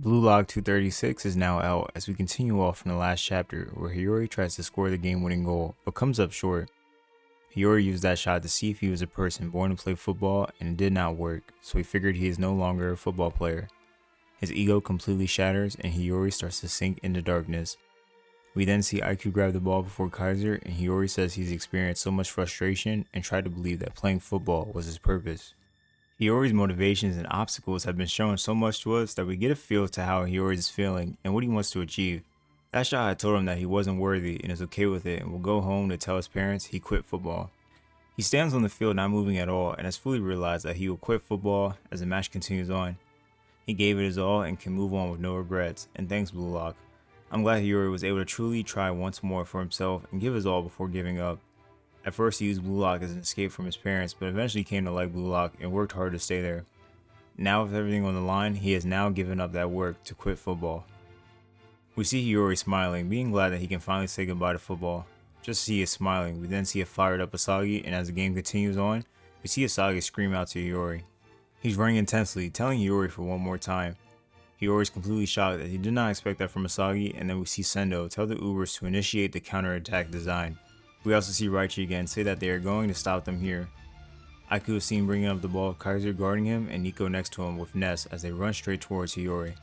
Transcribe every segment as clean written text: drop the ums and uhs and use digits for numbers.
Blue Lock 236 is now out as we continue off from the last chapter where Hiori tries to score the game-winning goal but comes up short. Hiori used that shot to see if he was a person born to play football and it did not work, so he figured he is no longer a football player. His ego completely shatters and Hiori starts to sink into darkness. We then see IQ grab the ball before Kaiser and Hiori says he's experienced so much frustration and tried to believe that playing football was his purpose. Hiori's motivations and obstacles have been shown so much to us that we get a feel to how Hiori is feeling and what he wants to achieve. That shot had told him that he wasn't worthy and is okay with it and will go home to tell his parents he quit football. He stands on the field not moving at all and has fully realized that he will quit football as the match continues on. He gave it his all and can move on with no regrets, and thanks Blue Lock. I'm glad Hiori was able to truly try once more for himself and give his all before giving up. At first he used Blue Lock as an escape from his parents, but eventually came to like Blue Lock and worked hard to stay there. Now with everything on the line, he has now given up that work to quit football. We see Hiori smiling, being glad that he can finally say goodbye to football. Just as he is smiling, we then see a fired up Isagi, and as the game continues on, we see Isagi scream out to Hiori. He's running intensely, telling Hiori for one more time. Hiori is completely shocked that he did not expect that from Isagi, and then we see Sendo tell the Ubers to initiate the counterattack design. We also see Raichi again say that they are going to stop them here. Aiku is seen bringing up the ball with Kaiser guarding him and Nico next to him with Ness as they run straight towards Hiori.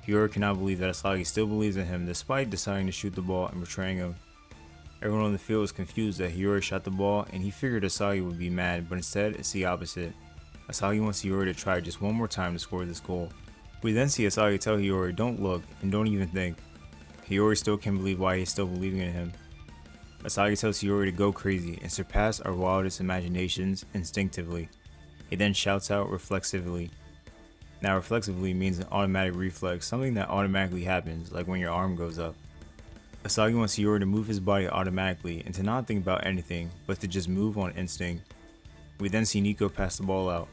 Hiori cannot believe that Isagi still believes in him despite deciding to shoot the ball and betraying him. Everyone on the field is confused that Hiori shot the ball and he figured Isagi would be mad, but instead it's the opposite. Isagi wants Hiori to try just one more time to score this goal. We then see Isagi tell Hiori don't look and don't even think. Hiori still can't believe why he's still believing in him. Isagi tells Hiori to go crazy and surpass our wildest imaginations instinctively. He then shouts out reflexively. Now reflexively means an automatic reflex, something that automatically happens, like when your arm goes up. Isagi wants Hiori to move his body automatically and to not think about anything, but to just move on instinct. We then see Nico pass the ball out.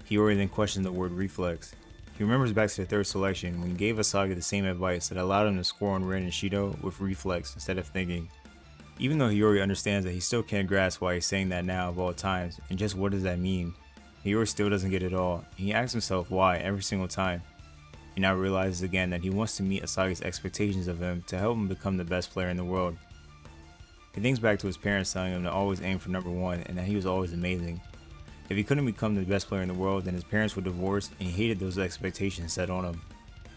Hiori then questions the word reflex. He remembers back to the third selection when he gave Isagi the same advice that allowed him to score on Ren and Shido with reflex instead of thinking. Even though Hiori understands that he still can't grasp why he's saying that now of all times, and just what does that mean, Hiori still doesn't get it all, and he asks himself why every single time. He now realizes again that he wants to meet Asagi's expectations of him to help him become the best player in the world. He thinks back to his parents telling him to always aim for number one and that he was always amazing. If he couldn't become the best player in the world, then his parents would divorce and he hated those expectations set on him.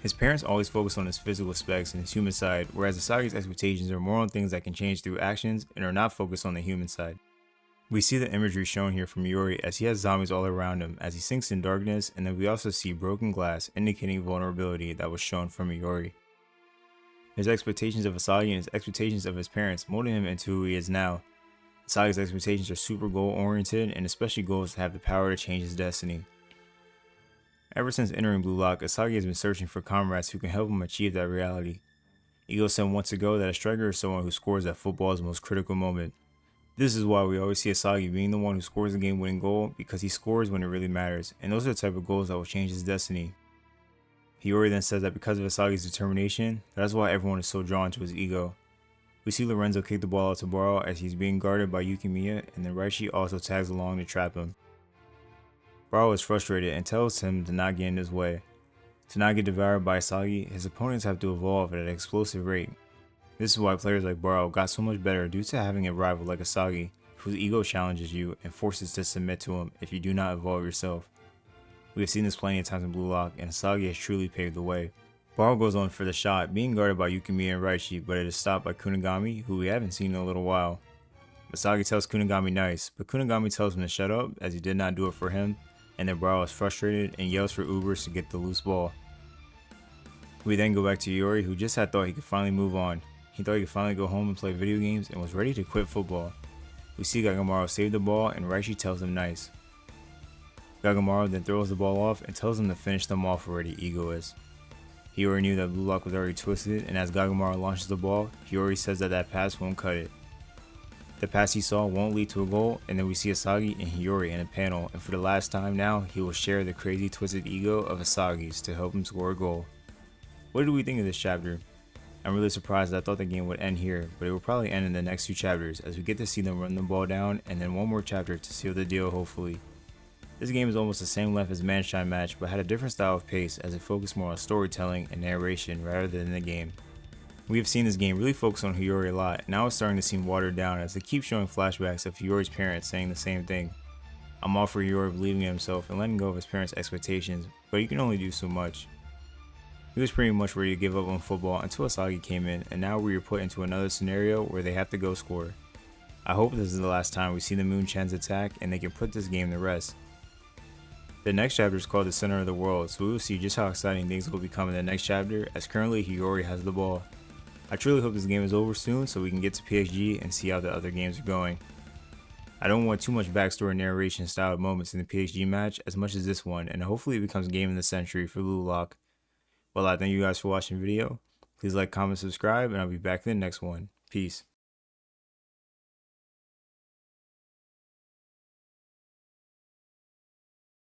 His parents always focus on his physical specs and his human side, whereas Asagi's expectations are more on things that can change through actions and are not focused on the human side. We see the imagery shown here from Hiori as he has zombies all around him as he sinks in darkness, and then we also see broken glass indicating vulnerability that was shown from Hiori. His expectations of Asagi and his expectations of his parents molded him into who he is now. Asagi's expectations are super goal oriented and especially goals that have the power to change his destiny. Ever since entering Blue Lock, Isagi has been searching for comrades who can help him achieve that reality. Ego said once ago that a striker is someone who scores at football's most critical moment. This is why we always see Isagi being the one who scores the game-winning goal, because he scores when it really matters, and those are the type of goals that will change his destiny. Hiori then says that because of Asagi's determination, that is why everyone is so drawn to his ego. We see Lorenzo kick the ball out to Baro as he's being guarded by Yukimiya, and then Raichi also tags along to trap him. Baro is frustrated and tells him to not get in his way. To not get devoured by Isagi, his opponents have to evolve at an explosive rate. This is why players like Baro got so much better due to having a rival like Isagi, whose ego challenges you and forces to submit to him if you do not evolve yourself. We have seen this plenty of times in Blue Lock, and Isagi has truly paved the way. Baro goes on for the shot, being guarded by Yukimiya and Raichi, but it is stopped by Kunigami, who we haven't seen in a little while. Isagi tells Kunigami nice, but Kunigami tells him to shut up as he did not do it for him, and then Baro is frustrated and yells for Ubers to get the loose ball. We then go back to Hiori, who just had thought he could finally move on. He thought he could finally go home and play video games and was ready to quit football. We see Gagamaru save the ball and Raichi tells him nice. Gagamaru then throws the ball off and tells him to finish them off already, egoist. Hiori knew that Blue Lock was already twisted, and as Gagamaru launches the ball, Hiori says that pass won't cut it. The pass he saw won't lead to a goal, and then we see Isagi and Hiori in a panel, and for the last time now, he will share the crazy twisted ego of Isagi's to help him score a goal. What did we think of this chapter? I'm really surprised that I thought the game would end here, but it will probably end in the next two chapters as we get to see them run the ball down and then one more chapter to seal the deal hopefully. This game is almost the same length as Manshine match, but had a different style of pace as it focused more on storytelling and narration rather than the game. We have seen this game really focus on Hiori a lot, and now it's starting to seem watered down as they keep showing flashbacks of Hiori's parents saying the same thing. I'm all for Hiori believing in himself and letting go of his parents' expectations, but he can only do so much. He was pretty much ready to give up on football until Isagi came in, and now we are put into another scenario where they have to go score. I hope this is the last time we see the Moon-chan's attack and they can put this game to rest. The next chapter is called The Center of the World, so we will see just how exciting things will become in the next chapter, as currently Hiori has the ball. I truly hope this game is over soon so we can get to PXG and see how the other games are going. I don't want too much backstory narration style moments in the PXG match as much as this one, and hopefully it becomes game of the century for Lock. Well, I thank you guys for watching the video. Please like, comment, subscribe, and I'll be back in the next one. Peace.